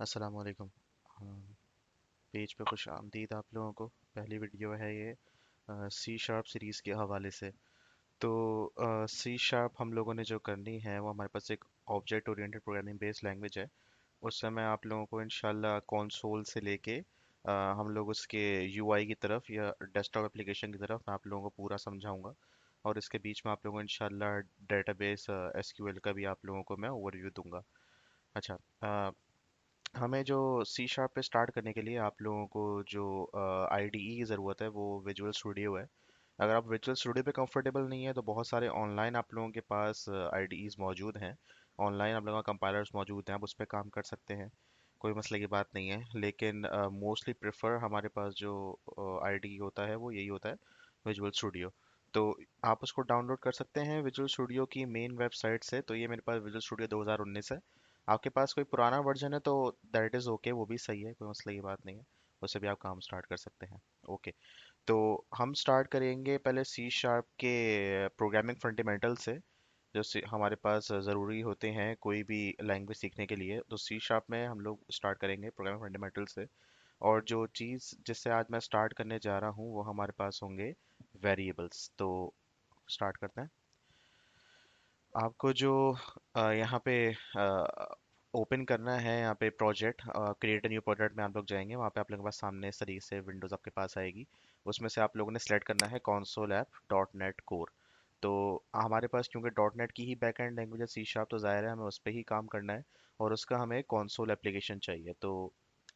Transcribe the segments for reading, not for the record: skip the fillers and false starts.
अस्सलाम वालेकुम। पेज पे खुश आमदीद आप लोगों को। पहली वीडियो है ये सी शार्प सीरीज़ के हवाले से। तो सी शार्प हम लोगों ने जो करनी है वो हमारे पास एक object oriented programming based language है। उससे मैं आप लोगों को इंशाल्लाह कंसोल से लेके हम लोग उसके यूआई की तरफ या डेस्कटॉप एप्लीकेशन की तरफ मैं आप लोगों को पूरा समझाऊंगा। और इसके बीच में आप लोगों को इंशाल्लाह डेटाबेस एसक्यूएल का भी आप लोगों को मैं ओवरव्यू दूंगा। अच्छा, हमें जो सी शार्प पे स्टार्ट करने के लिए आप लोगों को जो आईडीई की ज़रूरत है वो विजुअल स्टूडियो है। अगर आप विजुअल स्टूडियो पे कंफर्टेबल नहीं है तो बहुत सारे ऑनलाइन आप लोगों के पास आईडीईज मौजूद हैं। ऑनलाइन आप लोगों का कंपाइलर्स मौजूद हैं, आप उस पर काम कर सकते हैं। कोई मसले की बात नहीं है, लेकिन मोस्टली प्रेफर हमारे पास जो आईडीई होता है वो यही होता है, विजुअल स्टूडियो। तो आप उसको डाउनलोड कर सकते हैं विजुअल स्टूडियो की मेन वेबसाइट से। तो ये मेरे पास विजुअल स्टूडियो 2019 है। आपके पास कोई पुराना वर्जन है तो दैट इज़ ओके, वो भी सही है, कोई मसले की बात नहीं है। उससे भी आप काम स्टार्ट कर सकते हैं। ओके, तो हम स्टार्ट करेंगे पहले सी शार्प के प्रोग्रामिंग फंडामेंटल से, जो हमारे पास ज़रूरी होते हैं कोई भी लैंग्वेज सीखने के लिए। तो सी शार्प में हम लोग स्टार्ट करेंगे प्रोग्रामिंग फंडामेंटल से। और जो चीज़ जिससे आज मैं स्टार्ट करने जा रहा हूँ वो हमारे पास होंगे वेरिएबल्स। तो स्टार्ट करते हैं। आपको जो यहाँ पे ओपन करना है, यहाँ पे project create a new project में आप लोग जाएंगे। वहाँ पे आप लोगों के पास सामने इस तरीके से विंडोज़ आपके पास आएगी। उसमें से आप लोगों ने सेलेक्ट करना है console app dot net core. तो हमारे पास क्योंकि डॉट नेट की ही बैकएंड लैंग्वेज है सी शार्प, तो ज़ाहिर है हमें उस पर ही काम करना है। और उसका हमें कॉन्सोल एप्लीकेशन चाहिए। तो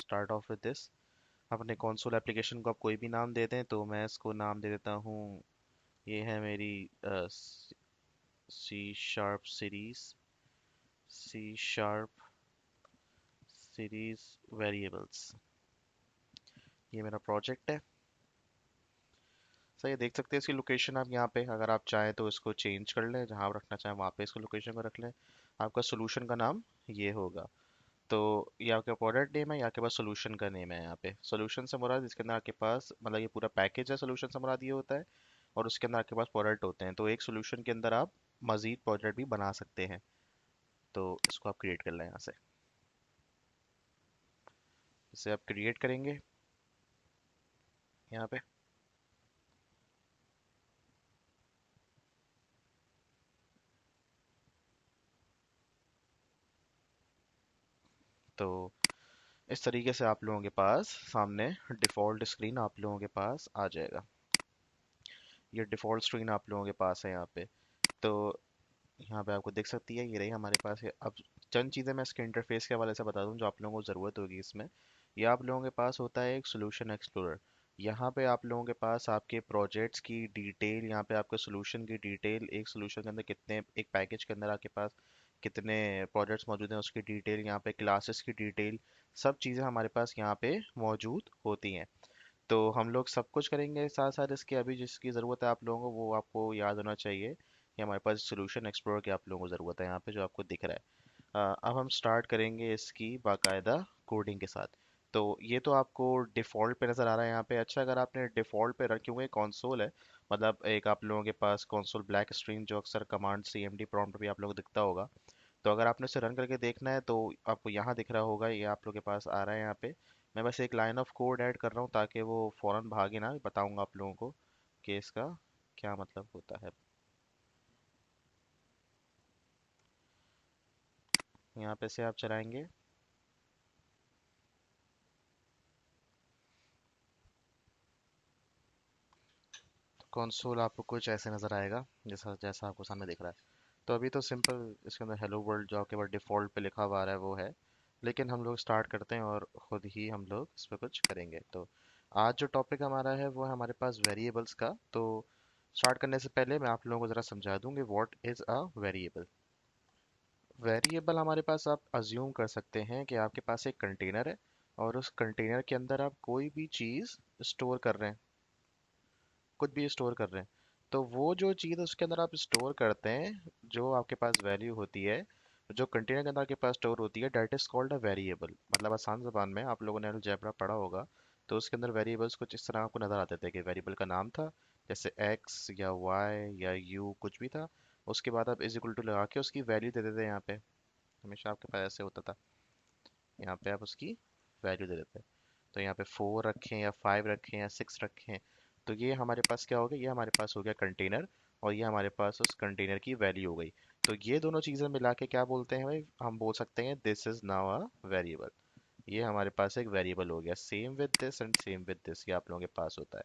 स्टार्ट ऑफ विद दिस। अपने कॉन्सोल एप्लीकेशन को आप कोई भी नाम दे दें, तो मैं इसको नाम दे देता हूँ, ये है मेरी C sharp series, C sharp series variables. ये मेरा प्रोजेक्ट है। सही है, देख सकते हैं इसकी लोकेशन आप यहाँ पे। अगर आप चाहें तो इसको चेंज कर लें, जहाँ आप रखना चाहें वहाँ पे इसको लोकेशन को रख लें। आपका सोल्यूशन का नाम ये होगा। तो ये आपका प्रोडक्ट नेम है, यहाँ के पास सोल्यूशन का नेम है। यहाँ पे सोल्यूशन से मुराद इसके अंदर आपके पास मतलब ये पूरा पैकेज है, सोल्यूशन से मुराद ये होता है। और उसके अंदर आपके पास प्रोडक्ट होते हैं, तो एक सोल्यूशन के अंदर आप मजीद प्रोजेक्ट भी बना सकते हैं। तो इसको आप क्रिएट कर लें यहाँ से। इसे आप क्रिएट करेंगे यहाँ पे। तो इस तरीके से आप लोगों के पास सामने डिफ़ॉल्ट स्क्रीन आप लोगों के पास आ जाएगा। ये डिफ़ॉल्ट स्क्रीन आप लोगों के पास है यहाँ पे। तो यहाँ पे आपको दिख सकती है, ये रही हमारे पास है। अब चंद चीज़ें मैं इसके इंटरफेस के हवाले से बता दूँ जो आप लोगों को ज़रूरत होगी इसमें। ये आप लोगों के पास होता है एक सोल्यूशन एक्सप्लोरर। यहाँ पे आप लोगों के पास आपके प्रोजेक्ट्स की डिटेल, यहाँ पे आपके सोल्यूशन की डिटेल, एक सोल्यूशन के अंदर कितने, एक पैकेज के अंदर आपके पास कितने प्रोजेक्ट्स मौजूद हैं उसकी डिटेल, यहाँ पे क्लासेस की डिटेल, सब चीज़ें हमारे पास यहाँ पे मौजूद होती हैं। तो हम लोग सब कुछ करेंगे साथ साथ इसके। अभी जिसकी ज़रूरत है आप लोगों को वो आपको याद होना चाहिए कि हमारे पास सोल्यूशन एक्सप्लोरर की आप लोगों को ज़रूरत है यहाँ पे, जो आपको दिख रहा है। अब हम स्टार्ट करेंगे इसकी बाकायदा कोडिंग के साथ। तो ये तो आपको डिफ़ॉल्ट पे नज़र आ रहा है यहाँ पे। अच्छा, अगर आपने डिफ़ॉल्ट पे रख, क्योंकि कंसोल है, मतलब एक आप लोगों के पास कंसोल ब्लैक स्क्रीन जो अक्सर command C M D prompt भी आप लोगों को दिखता होगा। तो अगर आपने उसे रन करके देखना है तो आपको यहाँ दिख रहा होगा, ये आप लोग के पास आ रहा है यहाँ पे। मैं बस एक लाइन ऑफ कोड ऐड कर रहा हूँ ताकि वो फौरन भागे ना, बताऊंगा आप लोगों को कि इसका क्या मतलब होता है। यहाँ पे से आप चलाएंगे तो कंसोल आपको कुछ ऐसे नज़र आएगा, जैसा जैसा आपको सामने दिख रहा है। तो अभी तो सिंपल इसके अंदर हेलो वर्ल्ड जो आपके पास डिफ़ॉल्ट पे लिखा हुआ आ रहा है वो है। लेकिन हम लोग स्टार्ट करते हैं और ख़ुद ही हम लोग इस पर कुछ करेंगे। तो आज जो टॉपिक हमारा है वो है हमारे पास वेरिएबल्स का। तो स्टार्ट करने से पहले मैं आप लोगों को ज़रा समझा दूँ कि what is a variable. Variable हमारे पास आप अज्यूम कर सकते हैं कि आपके पास एक कंटेनर है और उस कंटेनर के अंदर आप कोई भी चीज़ स्टोर कर रहे हैं, कुछ भी स्टोर कर रहे हैं। तो वो जो चीज़ उसके अंदर आप स्टोर करते हैं, जो आपके पास वैल्यू होती है, जो कंटेनर के अंदर आपके पास स्टोर होती है, that is called a variable. मतलब आसान ज़बान में आप लोगों ने अलजेब्रा पढ़ा होगा, तो उसके अंदर वेरिएबल्स कुछ इस तरह आपको नज़र आते थे कि वेरिएबल का नाम था, जैसे एक्स या वाई या यू कुछ भी था। उसके बाद आप इज इक्वल टू लगा के उसकी वैल्यू दे देते हैं यहाँ पे। हमेशा आपके पास ऐसे होता था। यहाँ पे आप उसकी वैल्यू दे देते हैं। तो यहाँ पे 4 रखें या 5 रखें या 6 रखें, तो ये हमारे पास क्या हो गया, ये हमारे पास हो गया कंटेनर, और ये हमारे पास उस कंटेनर की वैल्यू हो गई। तो ये दोनों चीज़ें मिला के क्या बोलते हैं भाई, हम बोल सकते हैं this is now a variable. ये हमारे पास एक वेरिएबल हो गया। Same with this and same with this, ये आप लोगों के पास होता है।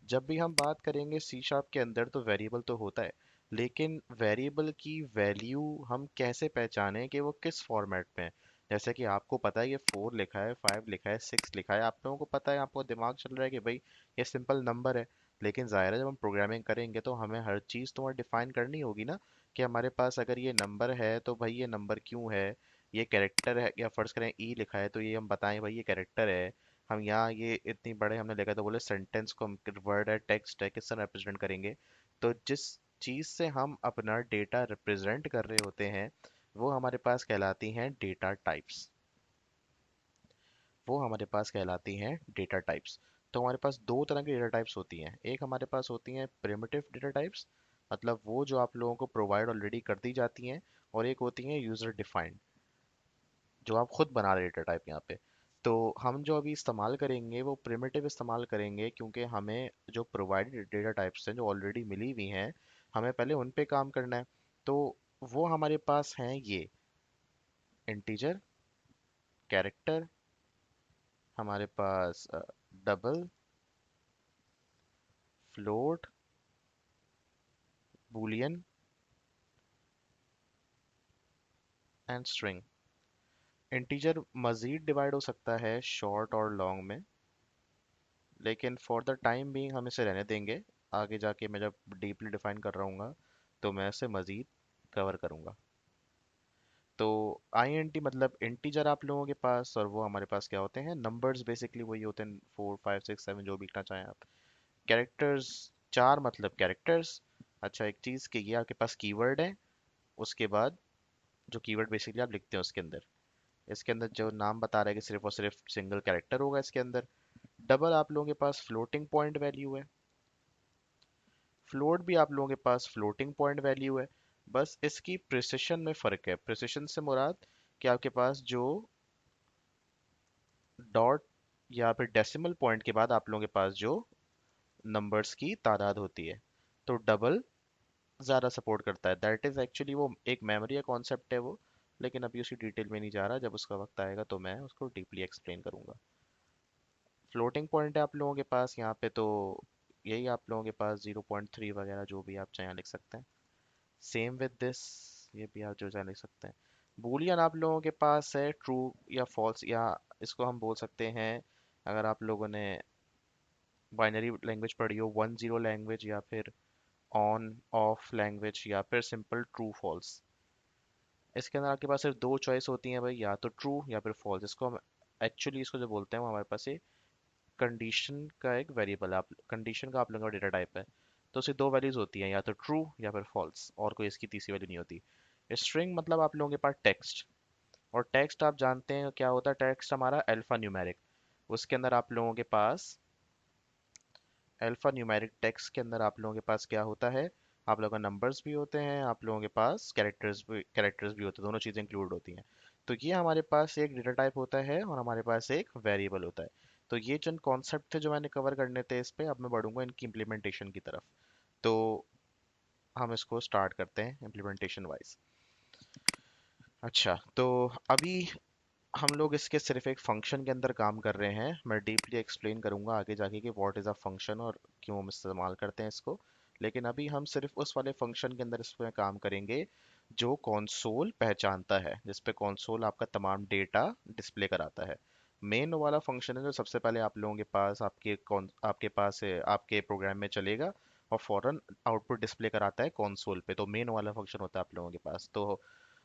जब भी हम बात करेंगे सी शार्प के अंदर, तो वेरिएबल तो होता है, लेकिन वेरिएबल की वैल्यू हम कैसे पहचानें कि वो किस फॉर्मेट में है। जैसे कि आपको पता है ये 4 लिखा है, 5 लिखा है, 6 लिखा है, आप लोगों को पता है, आपको दिमाग चल रहा है कि भाई ये सिंपल नंबर है। लेकिन ज़ाहिर है जब हम प्रोग्रामिंग करेंगे तो हमें हर चीज़ तो डिफाइन करनी होगी ना, कि हमारे पास अगर ये नंबर है तो भाई ये नंबर क्यों है, ये कैरेक्टर है, या फर्ज करें ई लिखा है तो ये हम बताएं भाई ये कैरेक्टर है। हम यहाँ ये इतनी बड़े हमने लिखा तो बोले सेंटेंस को हम वर्ड है, टेक्स्ट है, किस तरह रिप्रेजेंट करेंगे। तो जिस चीज़ से हम अपना डेटा रिप्रेजेंट कर रहे होते हैं, वो हमारे पास कहलाती हैं डेटा टाइप्स। वो हमारे पास कहलाती हैं डेटा टाइप्स। तो हमारे पास दो तरह की डेटा टाइप्स होती हैं। एक हमारे पास होती हैं प्रिमिटिव डेटा टाइप्स, मतलब वो जो आप लोगों को प्रोवाइड ऑलरेडी कर दी जाती हैं, और एक होती हैं यूज़र डिफाइंड, जो आप खुद बना रहे डेटा टाइप यहाँ पे। तो हम जो अभी इस्तेमाल करेंगे वो प्रिमिटिव इस्तेमाल करेंगे, क्योंकि हमें जो प्रोवाइडेड डेटा टाइप्स हैं जो ऑलरेडी मिली हुई हैं, हमें पहले उन पे काम करना है। तो वो हमारे पास हैं ये इंटीजर, कैरेक्टर, हमारे पास double, float, boolean and string. Integer मज़ीद डिवाइड हो सकता है शॉर्ट और लॉन्ग में, लेकिन फॉर द टाइम बीइंग हम इसे रहने देंगे। आगे जाके मैं जब डीपली डिफाइन कर रहा हूँ तो मैं इसे मज़ीद कवर करूँगा। तो INT मतलब इंटीजर आप लोगों के पास, और वो हमारे पास क्या होते हैं, नंबर्स बेसिकली वही होते हैं, 4 5 6 7 जो भी लिखना चाहें आप। कैरेक्टर्स, चार मतलब कैरेक्टर्स। अच्छा एक चीज़ कि ये आपके पास कीवर्ड है, उसके बाद जो कीवर्ड बेसिकली आप लिखते हैं उसके अंदर, इसके अंदर जो नाम बता रहा है कि सिर्फ और सिर्फ सिंगल कैरेक्टर होगा इसके अंदर। डबल आप लोगों के पास फ्लोटिंग पॉइंट वैल्यू है। फ्लोट भी आप लोगों के पास फ्लोटिंग पॉइंट वैल्यू है। बस इसकी प्रिसिशन में फ़र्क है। प्रिसिशन से मुराद कि आपके पास जो डॉट या फिर डेसिमल पॉइंट के बाद आप लोगों के पास जो नंबर्स की तादाद होती है, तो डबल ज़्यादा सपोर्ट करता है। दैट इज़ एक्चुअली वो एक मेमोरी का कॉन्सेप्ट है वो, लेकिन अभी उसी डिटेल में नहीं जा रहा, जब उसका वक्त आएगा तो मैं उसको डीपली एक्सप्लेन करूंगा। फ्लोटिंग पॉइंट है आप लोगों के पास यहाँ पे, तो यही आप लोगों के पास 0.3 वगैरह जो भी आप चाहें लिख सकते हैं। सेम विद दिस, ये भी आप जो चाहें लिख सकते हैं। बूलियन आप लोगों के पास है ट्रू या फॉल्स, या इसको हम बोल सकते हैं, अगर आप लोगों ने बाइनरी लैंग्वेज पढ़ी हो, 1 0 लैंग्वेज, या फिर ऑन ऑफ लैंग्वेज, या फिर सिंपल ट्रू फॉल्स। इसके अंदर आपके पास सिर्फ दो चॉइस होती हैं भाई, या तो ट्रू या फिर फॉल्स। इसको हम एक्चुअली इसको जो बोलते हैं वो हमारे पास कंडीशन का एक वेरिएबल है, आप कंडीशन का आप लोगों का डेटा टाइप है। तो उसकी दो वैल्यूज होती हैं, या तो ट्रू या फिर फॉल्स, और कोई इसकी तीसरी वैल्यू नहीं होती। स्ट्रिंग मतलब आप लोगों के पास टेक्स्ट, और टेक्स्ट आप जानते हैं क्या होता है, टेक्स्ट हमारा अल्फा न्यूमेरिक। उसके अंदर आप लोगों के पास अल्फा न्यूमेरिक टेक्स्ट के अंदर आप लोगों के पास क्या होता है, आप लोगों का नंबर्स भी होते हैं, आप लोगों के पास कैरेक्टर्स भी होते हैं, दोनों चीज़ें इंक्लूड होती हैं। तो ये हमारे पास एक डेटा टाइप होता है और हमारे पास एक वेरिएबल होता है। तो ये चंद कॉन्सेप्ट थे जो मैंने कवर करने थे इस पे, अब मैं बढ़ूंगा इनकी इम्प्लीमेंटेशन की तरफ। तो हम इसको स्टार्ट करते हैं इम्प्लीमेंटेशन वाइज। अच्छा तो अभी हम लोग इसके सिर्फ एक फंक्शन के अंदर काम कर रहे हैं। मैं डीपली एक्सप्लेन करूंगा आगे जाके कि व्हाट इज़ अ फंक्शन और क्यों हम इस्तेमाल करते हैं इसको। लेकिन अभी हम सिर्फ उस वाले फंक्शन के अंदर इसमें काम करेंगे जो कंसोल पहचानता है, जिस पे कंसोल आपका तमाम डेटा डिस्प्ले कराता है। मेन वाला फंक्शन है जो सबसे पहले आप लोगों के पास आपके पास आपके प्रोग्राम में चलेगा, और फौरन आउटपुट डिस्प्ले कराता है कंसोल पे। तो मेन वाला फंक्शन होता है आप लोगों के पास। तो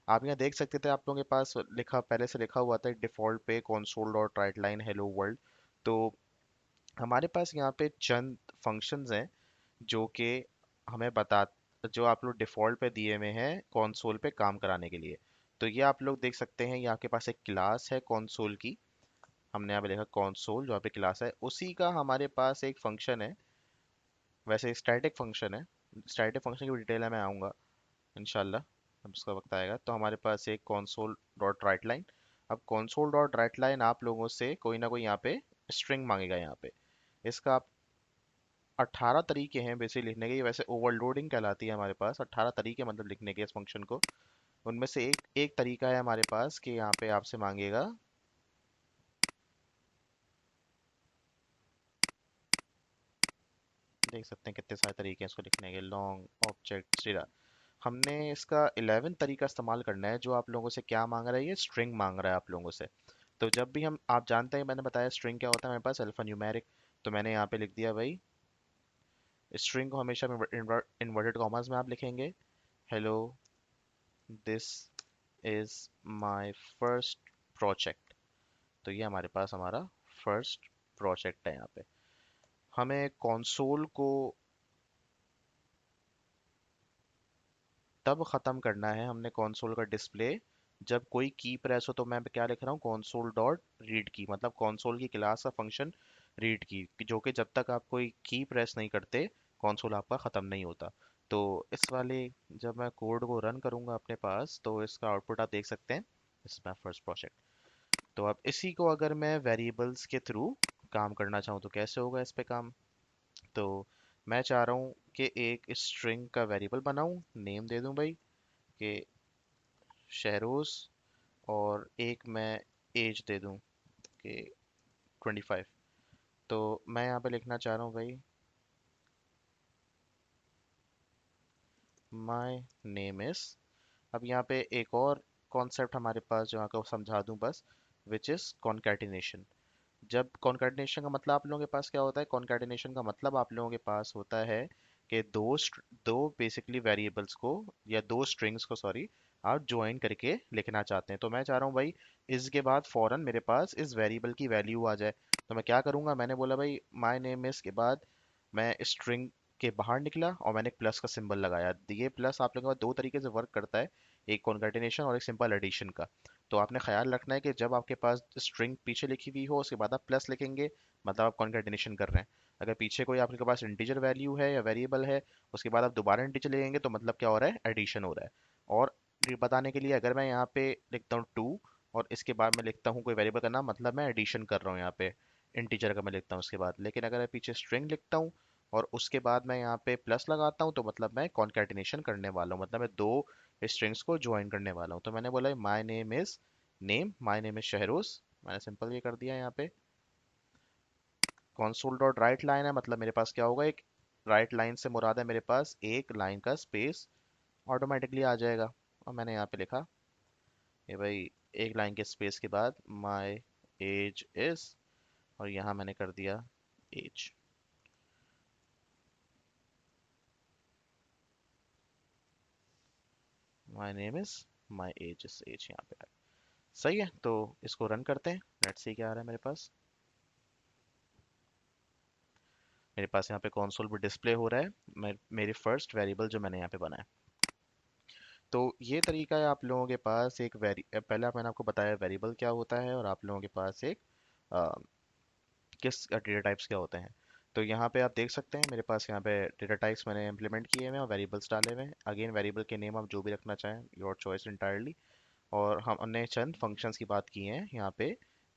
आप यहाँ देख सकते थे, आप लोगों के पास लिखा पहले से लिखा हुआ था डिफॉल्ट पे console dot right line hello world. तो हमारे पास यहाँ पे चंद फंक्शंस हैं जो कि हमें बता, जो आप लोग डिफॉल्ट पे दिए हुए हैं console पे काम कराने के लिए। तो ये आप लोग देख सकते हैं, ये आपके पास एक क्लास है console की। हमने यहाँ पे लिखा console, जो यहाँ पे क्लास है उसी का हमारे पास एक फंक्शन है, वैसे स्टैटिक फंक्शन है। स्टैटिक फंक्शन की डिटेल है मैं आऊँगा इंशाल्लाह, जब उसका वक्त आएगा। तो हमारे पास एक console डॉट राइट लाइन, अब console डॉट राइट लाइन आप लोगों से कोई ना कोई यहाँ पे स्ट्रिंग मांगेगा यहाँ पे। इसका आप 18 तरीके हैं बेसिक लिखने के। ये वैसे ओवरलोडिंग कहलाती है हमारे पास। 18 तरीके मतलब लिखने के इस फंक्शन को। उनमें से एक एक तरीका है हमारे पास कि यहाँ पे आपसे मांगेगा, देख सकते हैं कितने सारे तरीके हैं इसको लिखने के, लॉन्ग ऑब्जेक्ट। हमने इसका 11 तरीका इस्तेमाल करना है, जो आप लोगों से क्या मांग रहा है, ये स्ट्रिंग मांग रहा है आप लोगों से। तो जब भी हम, आप जानते हैं मैंने बताया स्ट्रिंग क्या होता है, मेरे पास अल्फा न्यूमेरिक। तो मैंने यहाँ पे लिख दिया भाई, स्ट्रिंग को हमेशा इन्वर्टेड कॉमास में आप लिखेंगे, hello this is my first project. तो ये हमारे पास हमारा फर्स्ट प्रोजेक्ट है। यहाँ पे हमें कंसोल को तब ख़त्म करना है, हमने कंसोल का डिस्प्ले, जब कोई की प्रेस हो। तो मैं क्या लिख रहा हूँ, कंसोल डॉट रीड की, मतलब कंसोल की क्लास का फंक्शन रीड की, जो कि जब तक आप कोई की प्रेस नहीं करते कंसोल आपका ख़त्म नहीं होता। तो इस वाले, जब मैं कोड को रन करूँगा अपने पास, तो इसका आउटपुट आप देख सकते हैं, this is my first project. तो अब इसी को अगर मैं वेरिएबल्स के थ्रू काम करना चाहूँ तो कैसे होगा इस पे काम। तो मैं चाह रहा हूँ कि एक स्ट्रिंग का वेरिएबल बनाऊँ, नेम दे दूँ भाई कि शहरोज, और एक मैं एज दे दूं कि 25। तो मैं यहाँ पे लिखना चाह रहा हूँ भाई, माय नेम इज। अब यहाँ पे एक और कॉन्सेप्ट हमारे पास जो आपको समझा दूं बस, विच इज़ कॉन्कैटिनेशन। जब कॉन्कैटिनेशन का मतलब आप लोगों के पास क्या होता है, कॉन्कैटिनेशन का मतलब आप लोगों के पास होता है कि दो बेसिकली वेरिएबल्स को, या दो स्ट्रिंग्स को सॉरी, आप ज्वाइन करके लिखना चाहते हैं। तो मैं चाह रहा हूँ भाई, इसके बाद फौरन मेरे पास इस वेरिएबल की वैल्यू आ जाए। तो मैं क्या करूँगा, मैंने बोला भाई माय नेम इज के बाद मैं स्ट्रिंग के बाहर निकला और मैंने एक प्लस का सिंबल लगाया। ये प्लस आप लोगों के पास दो तरीके से वर्क करता है, एक कॉन्कैटिनेशन और एक सिंपल एडिशन का। तो आपने ख्याल रखना है कि जब आपके पास स्ट्रिंग पीछे लिखी हुई हो, उसके बाद आप प्लस लिखेंगे, मतलब आप कॉन्कैटिनेशन कर रहे हैं। अगर पीछे कोई आपके पास इंटीजर वैल्यू है या वेरिएबल है, उसके बाद आप दोबारा इंटीजर लिखेंगे, तो मतलब क्या हो रहा है, एडिशन हो रहा है। और ये बताने के लिए, अगर मैं यहाँ पे लिखता हूँ 2 और इसके बाद मैं लिखता हूँ कोई वेरिएबल का नाम, मतलब मैं एडिशन कर रहा हूँ यहाँ पे, इंटीजर का मैं लिखता हूँ उसके बाद। लेकिन अगर मैं पीछे स्ट्रिंग लिखता हूँ और उसके बाद मैं यहाँ पे प्लस लगाता हूँ, तो मतलब मैं कॉन्कैटिनेशन करने वाला हूँ, मतलब मैं दो स्ट्रिंग्स को ज्वाइन करने वाला हूँ। तो मैंने बोला my name is name, my name is Shahroz, मैंने सिंपल ये कर दिया यहाँ पे। कंसोल डॉट राइट लाइन है, मतलब मेरे पास क्या होगा, एक राइट लाइन से मुराद है मेरे पास एक लाइन का स्पेस ऑटोमेटिकली आ जाएगा। और मैंने यहाँ पे लिखा ये भाई, एक लाइन के स्पेस के बाद माय एज इज, और यहाँ मैंने कर दिया age. My name is, my age is age, यहाँ पे। सही है, तो इसको रन करते हैं, लेट्स सी क्या आ रहा है मेरे पास। मेरे पास यहाँ पे कंसोल पर डिस्प्ले हो रहा है मेरे फर्स्ट वेरिएबल जो मैंने यहाँ पे बनाया। तो ये तरीका है आप लोगों के पास एक पहले मैंने आपको बताया वेरिएबल क्या होता है, और आप लोगों के पास एक अ, किस डेटा टाइप्स क्या होते हैं। तो यहाँ पे आप देख सकते हैं मेरे पास यहाँ पे डेटा टाइप्स मैंने इंप्लीमेंट किए हुए हैं और वेरिएबल्स डाले हुए हैं। अगेन वेरिएबल के नेम आप जो भी रखना चाहें, योर चॉइस इंटायरली। और हमने चंद फंक्शंस की बात की है यहाँ पे,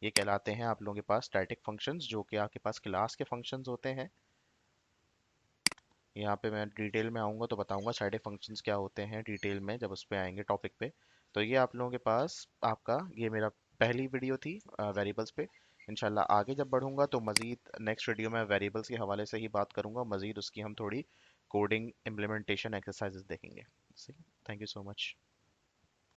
ये कहलाते हैं आप लोगों के पास स्टैटिक फंक्शंस, जो कि आपके पास क्लास के फंक्शंस होते हैं। यहाँ पे मैं डिटेल में आऊँगा तो बताऊँगा स्टैटिक फंक्शंस क्या होते हैं डिटेल में, जब उस पे आएंगे टॉपिक पे। तो ये आप लोगों के पास आपका, ये मेरा पहली वीडियो थी वेरिएबल्स पे। इंशाल्लाह आगे जब बढ़ूंगा तो मज़ीद नेक्स्ट वीडियो में वेरिएबल्स के हवाले से ही बात करूंगा, मज़ीद उसकी हम थोड़ी कोडिंग इम्प्लीमेंटेशन एक्सरसाइजेस देखेंगे। Thank you so much.